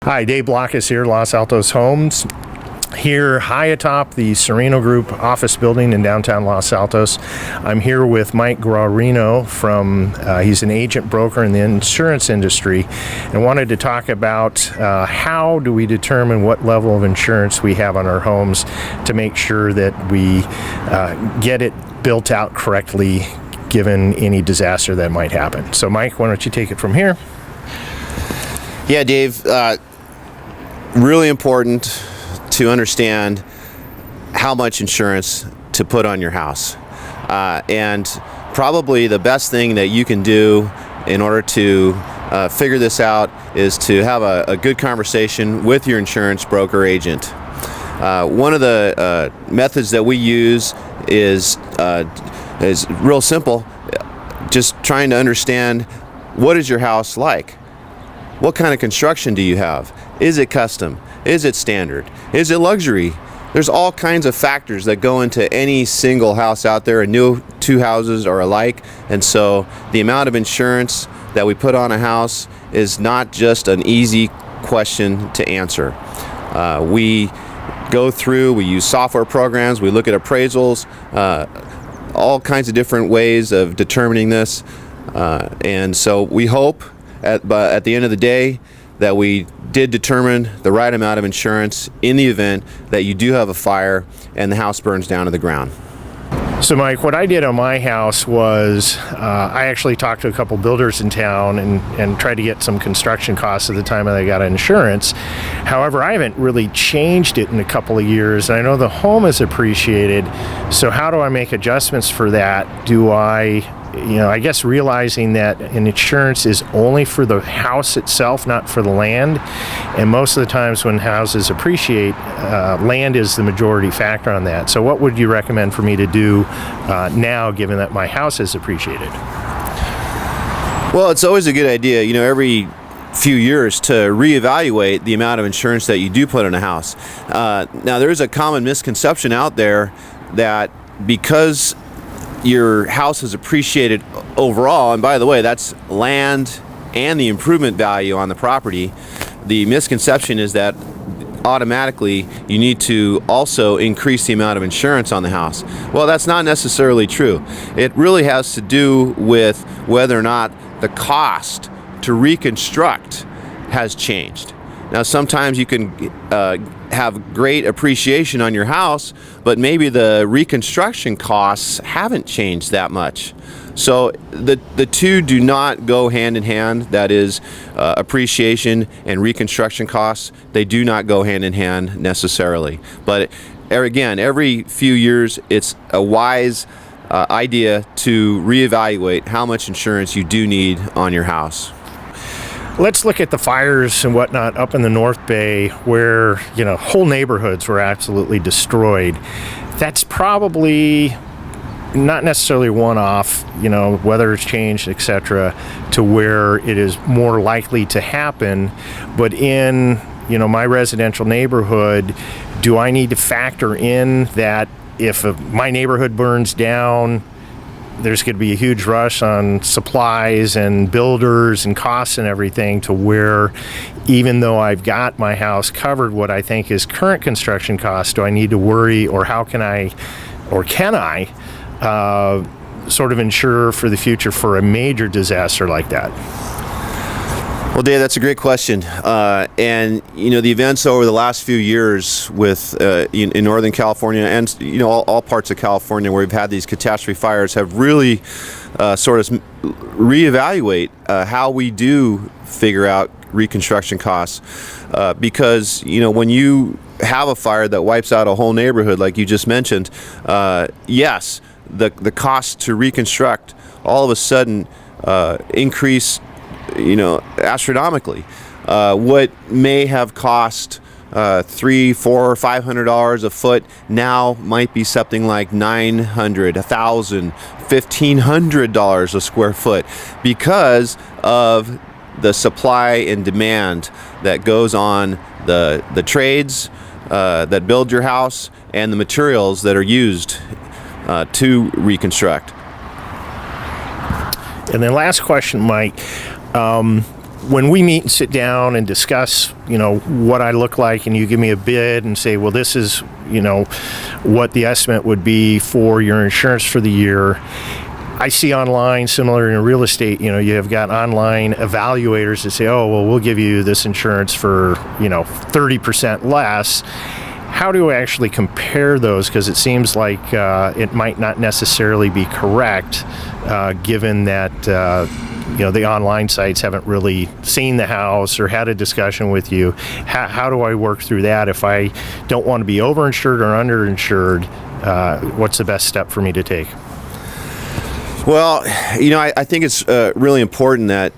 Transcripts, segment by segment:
Hi, Dave Blockus here, Los Altos Homes. Here high atop the Sereno Group office building in downtown Los Altos. I'm here with Mike Guarino from, he's an agent broker in the insurance industry, and wanted to talk about how do we determine what level of insurance we have on our homes to make sure that we get it built out correctly given any disaster that might happen. So Mike, why don't you take it from here? Yeah, Dave, really important to understand how much insurance to put on your house. And probably the best thing that you can do in order to figure this out is to have a good conversation with your insurance broker agent. One of the methods that we use is real simple, just trying to understand, what is your house like? What kind of construction do you have? Is it custom? Is it standard? Is it luxury? There's all kinds of factors that go into any single house out there, and no two houses are alike. And so the amount of insurance that we put on a house is not just an easy question to answer. We go through, we use software programs, we look at appraisals, all kinds of different ways of determining this. And so we hope at the end of the day that we did determine the right amount of insurance in the event that you do have a fire and the house burns down to the ground. So Mike, what I did on my house was I actually talked to a couple builders in town and tried to get some construction costs at the time that I got insurance. However, I haven't really changed it in a couple of years. I know the home is appreciated, so how do I make adjustments for that? Do I guess realizing that an insurance is only for the house itself, not for the land. And most of the times when houses appreciate, land is the majority factor on that. So what would you recommend for me to do now, given that my house is appreciated? Well, it's always a good idea, every few years to reevaluate the amount of insurance that you do put in a house. Now, there is a common misconception out there that because your house is appreciated overall, and by the way, that's land and the improvement value on the property, the misconception is that automatically you need to also increase the amount of insurance on the house. Well, that's not necessarily true. It really has to do with whether or not the cost to reconstruct has changed. Now, sometimes you can have great appreciation on your house, but maybe the reconstruction costs haven't changed that much. So the two do not go hand in hand. That is, appreciation and reconstruction costs, they do not go hand in hand necessarily. But again, every few years, it's a wise idea to reevaluate how much insurance you do need on your house. Let's look at the fires and whatnot up in the North Bay where, whole neighborhoods were absolutely destroyed. That's probably not necessarily one-off, weather has changed, etc., to where it is more likely to happen. But in, my residential neighborhood, do I need to factor in that if my neighborhood burns down, there's going to be a huge rush on supplies and builders and costs and everything, to where even though I've got my house covered what I think is current construction costs, do I need to worry, or how can I sort of insure for the future for a major disaster like that? Well, Dave, that's a great question. And, the events over the last few years with in Northern California and, all parts of California where we've had these catastrophe fires have really sort of reevaluate how we do figure out reconstruction costs. Because, when you have a fire that wipes out a whole neighborhood, like you just mentioned, yes, the cost to reconstruct all of a sudden increase astronomically. What may have cost $300, $400, $500 a foot now might be something like $900, $1,000, $1,500 a square foot, because of the supply and demand that goes on the trades that build your house and the materials that are used to reconstruct. And then last question, Mike. when we meet and sit down and discuss, what I look like, and you give me a bid and say, well, this is, what the estimate would be for your insurance for the year. I see online, similar in real estate, you have got online evaluators that say, oh, well, we'll give you this insurance for, 30% less. How do I actually compare those? Because it seems like it might not necessarily be correct, given that, the online sites haven't really seen the house or had a discussion with you. How do I work through that if I don't want to be overinsured or underinsured? What's the best step for me to take? Well, I think it's really important that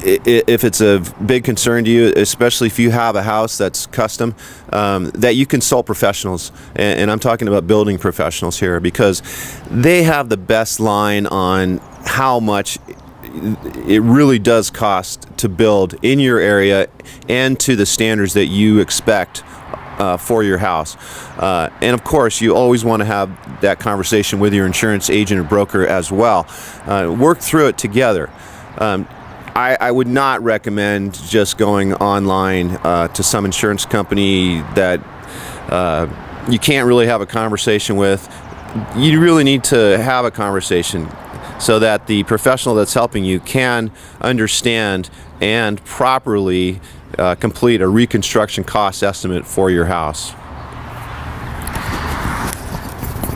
if it's a big concern to you, especially if you have a house that's custom, that you consult professionals. And I'm talking about building professionals here, because they have the best line on how much it really does cost to build in your area and to the standards that you expect for your house. And of course, you always want to have that conversation with your insurance agent or broker as well. Work through it together. I would not recommend just going online to some insurance company that you can't really have a conversation with. You really need to have a conversation so that the professional that's helping you can understand and properly complete a reconstruction cost estimate for your house.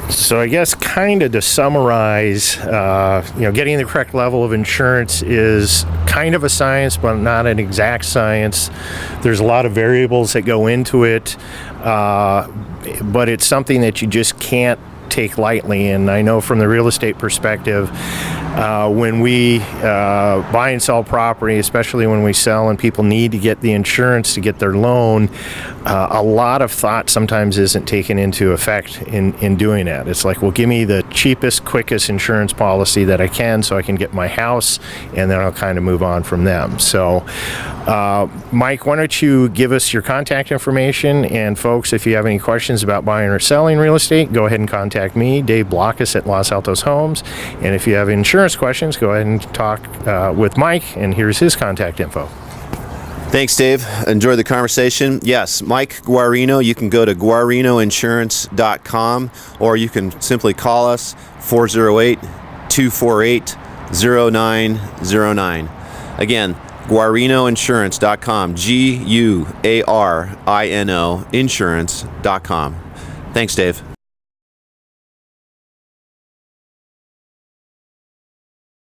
So I guess kind of to summarize, getting the correct level of insurance is kind of a science, but not an exact science. There's a lot of variables that go into it, but it's something that you just can't take lightly. And I know from the real estate perspective, when we buy and sell property, especially when we sell and people need to get the insurance to get their loan, a lot of thought sometimes isn't taken into effect in doing that. It's like, well, give me the cheapest, quickest insurance policy that I can so I can get my house, and then I'll kind of move on from them. So, Mike, why don't you give us your contact information? And folks, if you have any questions about buying or selling real estate, go ahead and contact me, Dave Blockus at Los Altos Homes. And if you have insurance questions, go ahead and talk with Mike, and here's his contact info. Thanks, Dave. Enjoy the conversation. Yes, Mike Guarino. You can go to guarinoinsurance.com, or you can simply call us 408-248-0909. Again, guarinoinsurance.com, Guarino insurance.com. Thanks, Dave.